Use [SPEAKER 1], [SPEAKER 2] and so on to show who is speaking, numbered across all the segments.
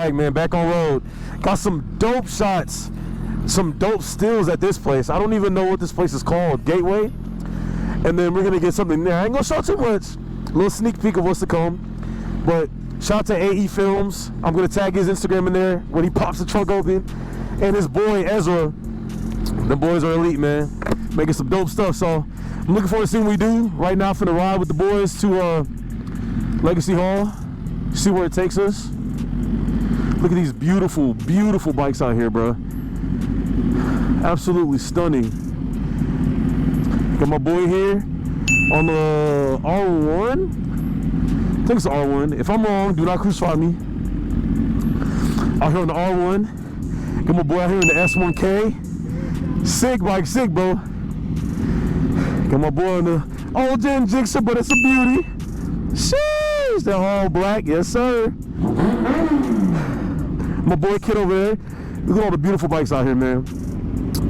[SPEAKER 1] bike, man, back on road. Got some dope shots, some dope stills at this place. I don't even know what this place is called, Gateway. And then we're gonna get something there. I ain't gonna show too much. A little sneak peek of what's to come. But shout out to AE Films. I'm gonna tag his Instagram in there when he pops the trunk open. And his boy Ezra. The boys are elite, man. Making some dope stuff. So I'm looking forward to seeing what we do. Right now, I'm finna ride with the boys to Legacy Hall. See where it takes us. Look at these beautiful, beautiful bikes out here, bro. Absolutely stunning. Got my boy here on the R1. I think it's the R1. If I'm wrong, do not crucify me. Out here on the R1. Got my boy out here in the S1K. Sick bike, sick, bro. Got my boy on the old gen Jixer, but it's a beauty. Sheesh, they're all black, yes sir. My boy Kid over there. Look at all the beautiful bikes out here, man.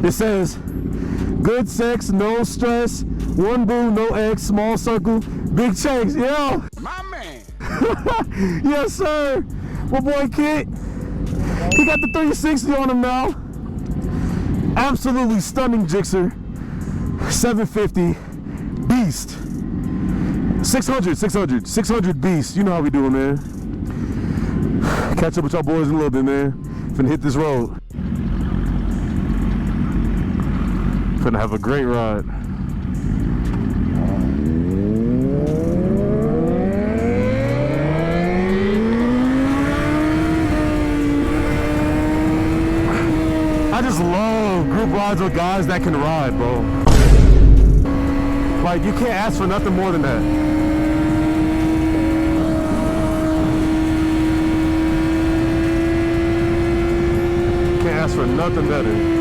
[SPEAKER 1] It says, good sex, no stress, one boo, no X, small circle, big change. Yo!
[SPEAKER 2] My man!
[SPEAKER 1] Yes sir! My boy Kid. He got the 360 on him now. Absolutely stunning Jixer. 750 beast. 600 beast. You know how we doing, man. Catch up with y'all boys in a little bit, man. Finna hit this road. Finna have a great ride. I just love group rides with guys that can ride, bro. Like, you can't ask for nothing more than that. Can't ask for nothing better.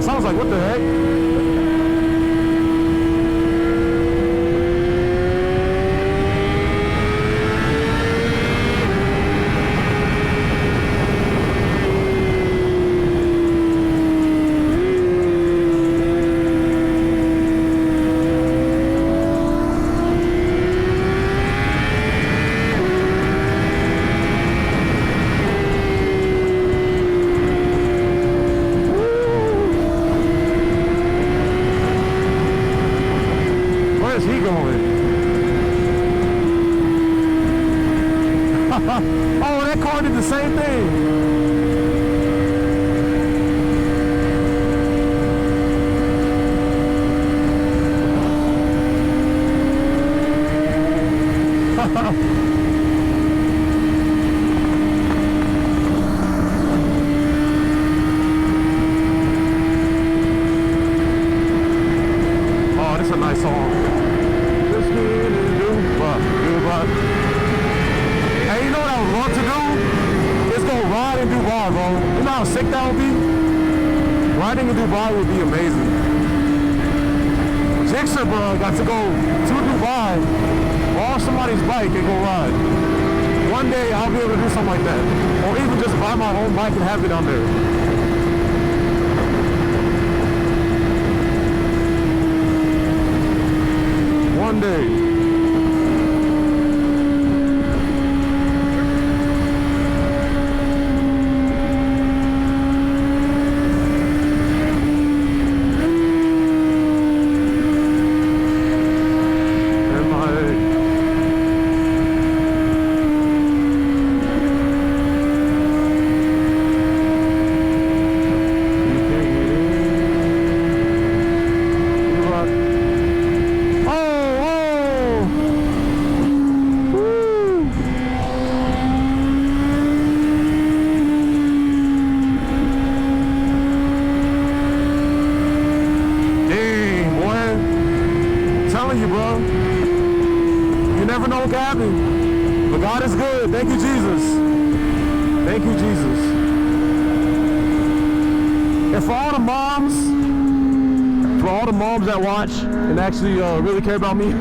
[SPEAKER 1] I was like, what the heck? Where's he going? Oh, that car did the same thing. Oh, this is a nice song. Hey, you know what I would love to do? Is go ride in Dubai, bro. You know how sick that would be? Riding in Dubai would be amazing. Jixer, bro, got to go to Dubai, borrow somebody's bike and go ride. One day I'll be able to do something like that. Or even just buy my own bike and have it on there. One day. God is good. Thank you, Jesus. Thank you, Jesus. And for all the moms that watch and actually really care about me,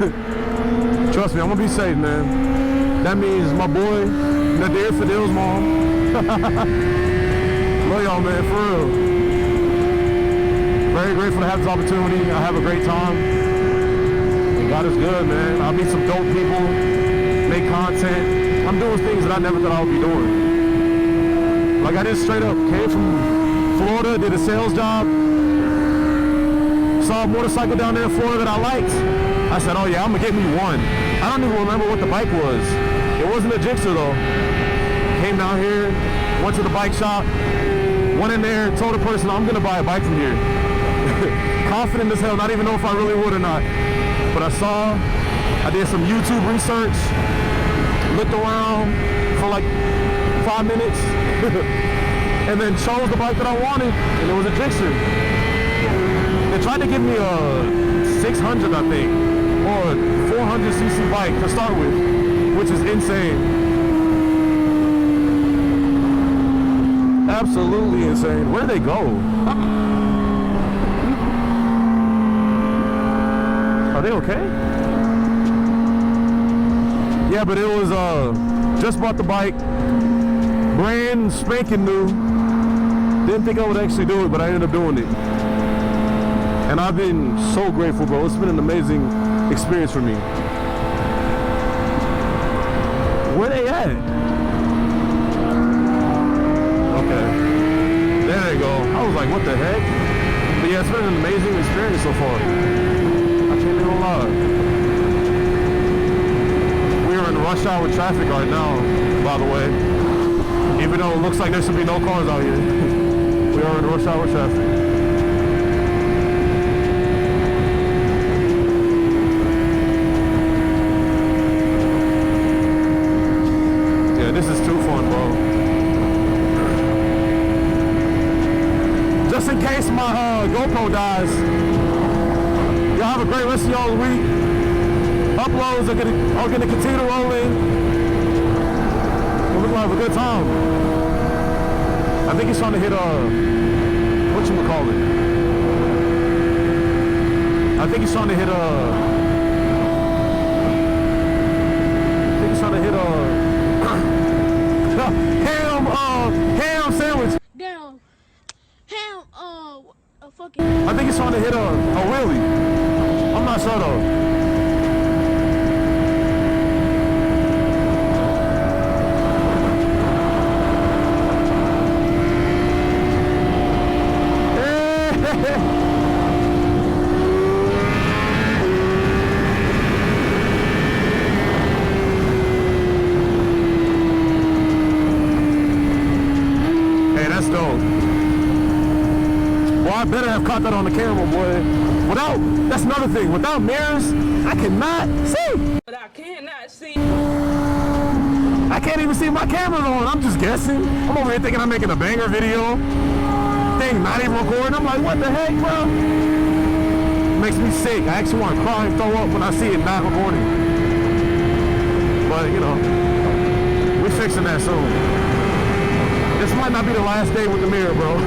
[SPEAKER 1] trust me, I'm gonna be safe, man. That means my boy, Nadir Fadil's mom. Love y'all, man, for real. Very grateful to have this opportunity. I have a great time. And God is good, man. I meet some dope people, make content. I'm doing things that I never thought I would be doing. Like I just straight up came from Florida, did a sales job, saw a motorcycle down there in Florida that I liked. I said, oh yeah, I'm gonna get me one. I don't even remember what the bike was. It wasn't a Gixxer though. Came down here, went to the bike shop, went in there, told the person I'm gonna buy a bike from here. Confident as hell, not even know if I really would or not. But I did some YouTube research, looked around for like 5 minutes, and then chose the bike that I wanted, and it was a Gixxer. They tried to give me a 600, I think, or 400cc bike to start with, which is insane. Absolutely insane. Where'd they go? Are they okay? Yeah, but it was just bought the bike, brand spanking new. Didn't think I would actually do it, but I ended up doing it. And I've been so grateful, bro. It's been an amazing experience for me. Where they at? Okay. There they go. I was like, what the heck? But yeah, it's been an amazing experience so far. I can't even lie. We are in rush hour traffic right now, by the way. Even though it looks like there should be no cars out here. We are in rush hour traffic. This is too fun, bro. Just in case my GoPro dies, y'all have a great rest of y'all's week. Uploads are gonna continue to roll in. We're gonna have a good time. I think he's trying to hit whatchamacallit. I think he's trying to hit ham sandwich.
[SPEAKER 2] Down. Ham, a fucking.
[SPEAKER 1] I think he's trying to hit a wheelie. I'm not sure though. I better have caught that on the camera, boy. That's another thing. Without mirrors, I cannot see.
[SPEAKER 2] But I cannot see.
[SPEAKER 1] I can't even see my camera's on. I'm just guessing. I'm over here thinking I'm making a banger video. Thing not even recording. I'm like, what the heck, bro? Makes me sick. I actually want to cry and throw up when I see it not recording. But, you know, we're fixing that soon. This might not be the last day with the mirror, bro.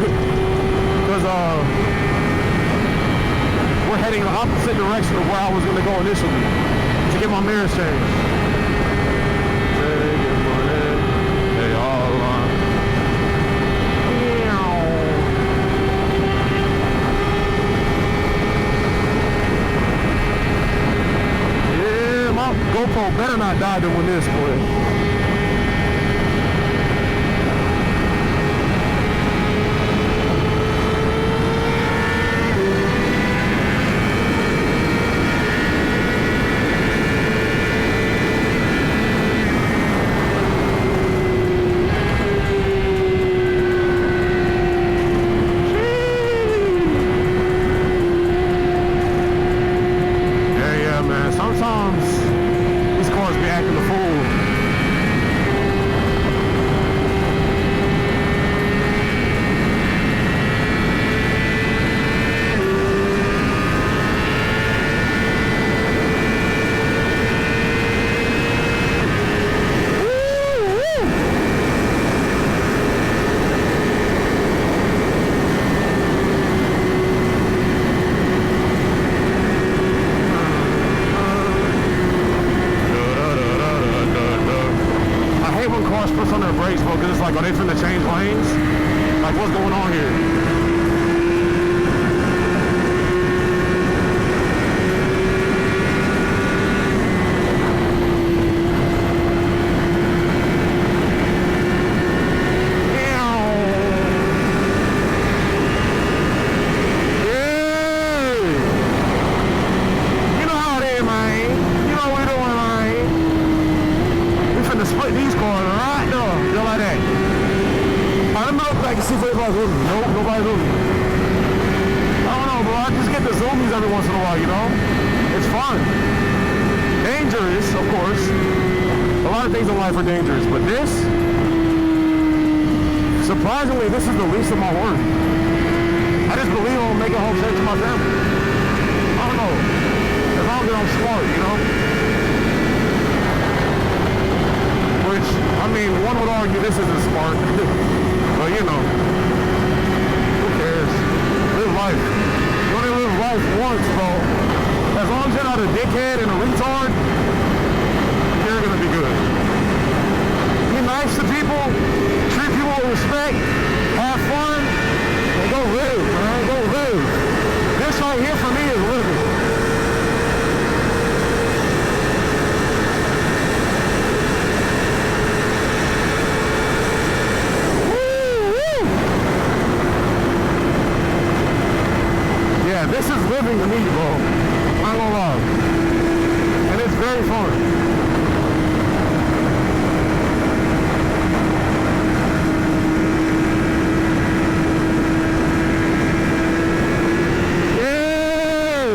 [SPEAKER 1] Because we're heading the opposite direction of where I was going to go initially to get my mirrors changed. They all are. Yeah, my GoPro better not die doing this, boy. nervous on their brakes, bro, because it's like, are they finna change lanes? Like, what's going on here? Nope, nobody moving. I don't know, bro. I just get the zoomies every once in a while, you know? It's fun. Dangerous, of course. A lot of things in life are dangerous, but this, surprisingly, this is the least of my worries. I just believe I'm gonna make it home safe to my family. I don't know. As long as I'm smart, you know? Which, I mean, one would argue this isn't smart. But, you know. Live life. You only live life once, bro. As long as you're not a dickhead and a retard, you're gonna be good. Be nice to people, treat people with respect, have fun, and go live, man. Go live. This right here for me is living. This is living to me, bro. I'm not gonna lie. And it's very fun. Yeah!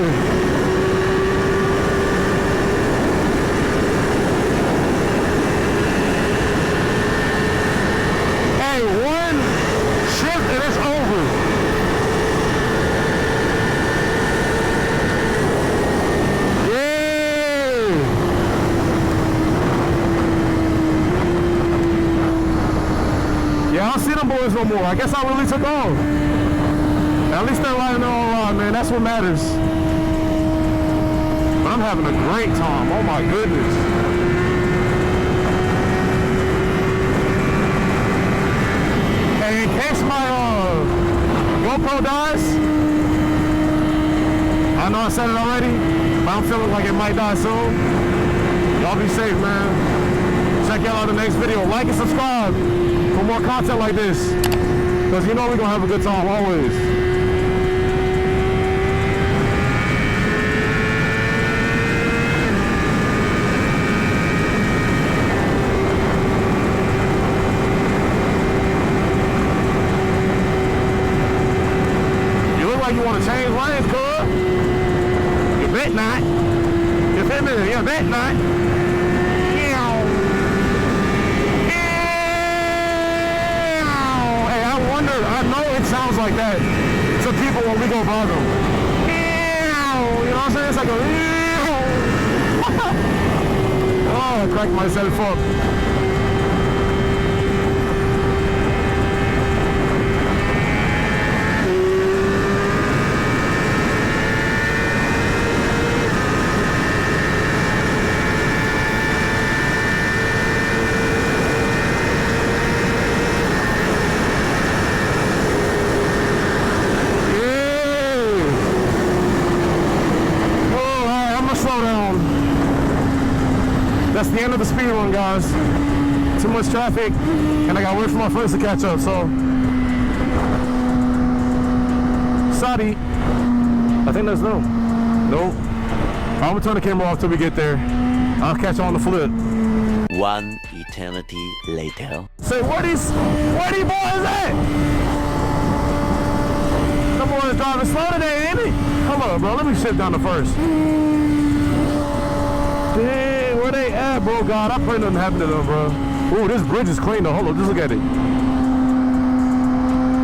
[SPEAKER 1] Hey, one shift and it's over. I don't see them boys no more. I guess I really took off. At least they're riding their own ride, man. That's what matters. But I'm having a great time. Oh my goodness. Hey, in case my GoPro dies, I know I said it already, but I'm feeling like it might die soon. Y'all be safe, man. Check y'all out in the next video. Like and subscribe for more content like this, because you know we're gonna have a good time always. You look like you want to change lanes, cuz. You bet not. You feel me? You bet not. I know it sounds like that to people when we go by them. You know what I'm saying? It's like a... Oh, I cracked myself up. That's the end of the speed run, guys. Too much traffic, and I gotta wait for my friends to catch up, so. Sorry. I think that's them. Nope. I'm gonna turn the camera off till we get there. I'll catch you on the flip.
[SPEAKER 3] One eternity later.
[SPEAKER 1] Say, where these boys at? Them boys driving slow today, ain't it? Hold on, bro. Let me sit down the first. Dang, where they at, bro? God, I pray nothing happen to them, bro. Ooh, this bridge is clean though. Hold on, just look at it.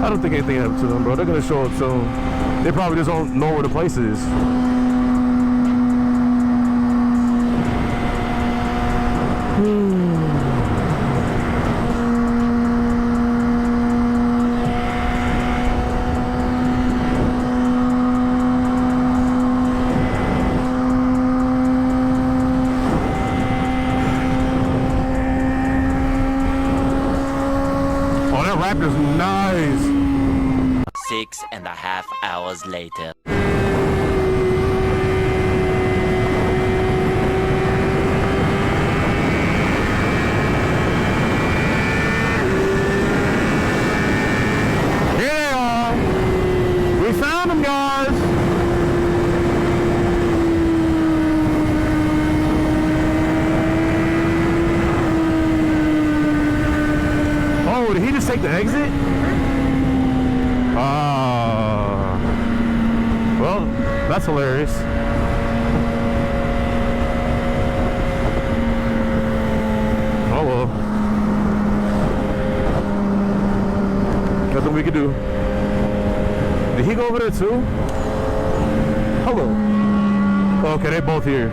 [SPEAKER 1] I don't think anything happened to them, bro. They're gonna show up soon. They probably just don't know where the place is.
[SPEAKER 3] 6.5 hours later.
[SPEAKER 1] Here they are. We found them, guys. Oh, did he just take the exit? Well, that's hilarious. Oh well. Nothing we can do. Did he go over there too? Hello. Okay, they both here.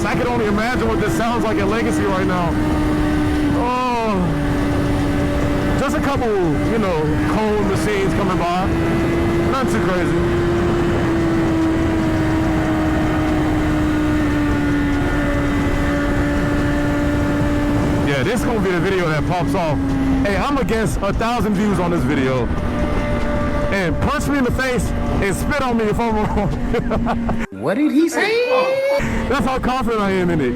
[SPEAKER 1] I can only imagine what this sounds like at Legacy right now. Oh, just a couple, you know, cone machines coming by. Not too crazy. Yeah, this is gonna be the video that pops off. Hey, I'm against 1,000 views on this video. And punch me in the face and spit on me if I'm wrong.
[SPEAKER 4] What did he say?
[SPEAKER 1] That's how confident I am in it.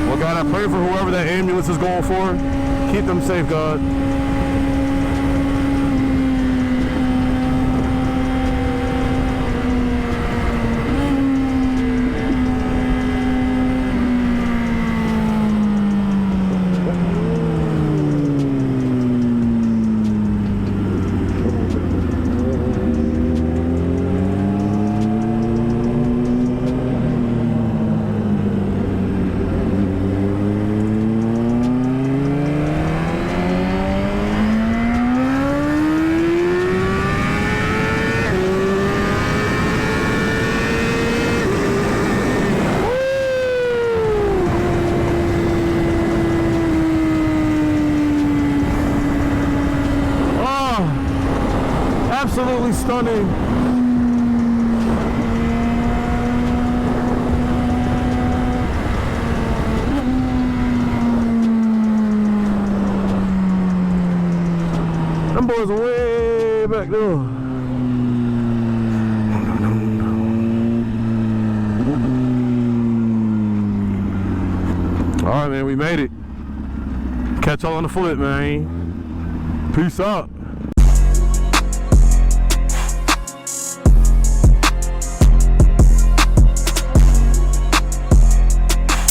[SPEAKER 1] Well, God, I pray for whoever that ambulance is going for. Keep them safe, God. Absolutely stunning. Them boys are way back there. All right, man, we made it. Catch y'all on the flip, man. Peace out.